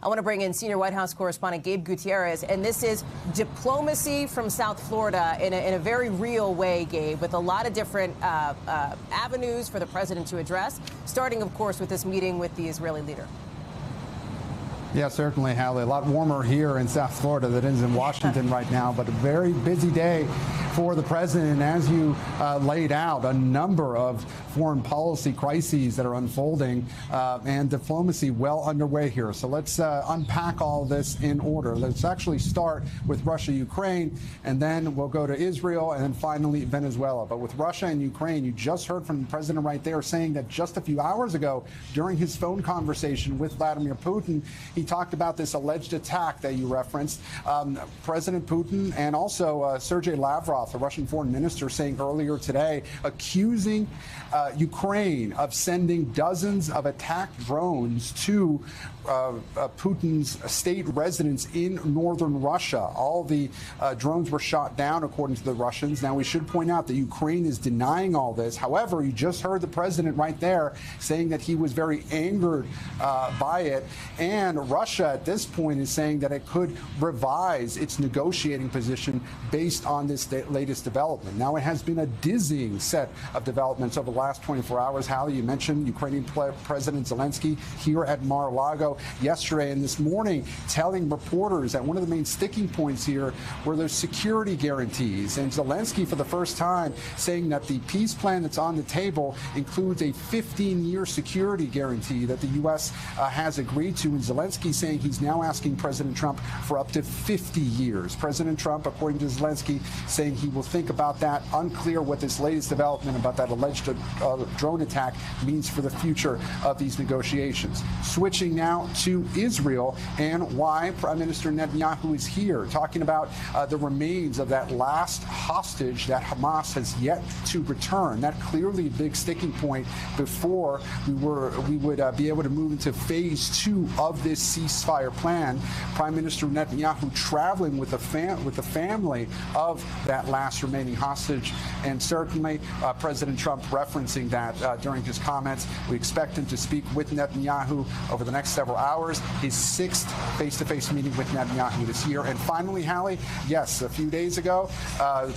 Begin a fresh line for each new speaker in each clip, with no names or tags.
I want to bring in senior White House correspondent Gabe Gutierrez, and this is diplomacy from South Florida in a very real way, Gabe, with a lot of different avenues for the president to address, starting, of course, with this meeting with the Israeli leader.
Yeah, certainly, Hallie. A lot warmer here in South Florida than it is in Washington right now, but a very busy day for the president. And as you laid out, a number of foreign policy crises that are unfolding and diplomacy well underway here. So let's unpack all this in order. Let's actually start with Russia, Ukraine, and then we'll go to Israel and then finally Venezuela. But with Russia and Ukraine, you just heard from the president right there saying that just a few hours ago during his phone conversation with Vladimir Putin, he talked about this alleged attack that you referenced. President Putin and also Sergei Lavrov, the Russian foreign minister, saying earlier today, accusing Ukraine of sending dozens of attack drones to Putin's state residence in northern Russia. All the drones were shot down, according to the Russians. Now, we should point out that Ukraine is denying all this. However, you just heard the president right there saying that he was very angered by it. And Russia at this point is saying that it could revise its negotiating position based on this latest development. Now, it has been a dizzying set of developments over the last 24 hours. Hallie, you mentioned Ukrainian President Zelensky here at Mar-a-Lago yesterday and this morning, telling reporters that one of the main sticking points here were those security guarantees. And Zelensky, for the first time, saying that the peace plan that's on the table includes a 15-year security guarantee that the U.S. has agreed to. And Zelensky saying he's now asking President Trump for up to 50 years. President Trump, according to Zelensky, saying he will think about that. Unclear what this latest development about that alleged drone attack means for the future of these negotiations. Switching now to Israel and why Prime Minister Netanyahu is here, talking about the remains of that last hostage that Hamas has yet to return. That clearly a big sticking point before we would be able to move into phase 2 of this ceasefire plan. Prime Minister Netanyahu traveling with the family of that last remaining hostage, and certainly President Trump referencing that during his comments. We expect him to speak with Netanyahu over the next several hours, his 6th face-to-face meeting with Netanyahu this year. And finally, Hallie, yes, a few days ago,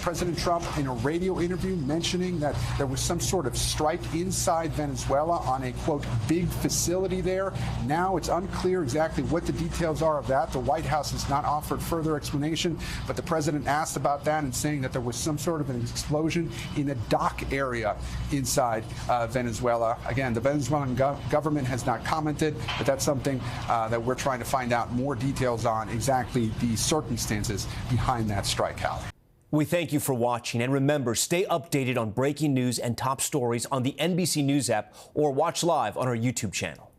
President Trump in a radio interview mentioning that there was some sort of strike inside Venezuela on a, quote, big facility there. Now it's unclear exactly what the details are of that. The White House has not offered further explanation, but the president asked about that and saying that there was some sort of an explosion in a dock area inside Venezuela. Again, the Venezuelan government has not commented, but that's something that we're trying to find out more details on, exactly the circumstances behind that strike, Hal.
We thank you for watching, and remember, stay updated on breaking news and top stories on the NBC News app or watch live on our YouTube channel.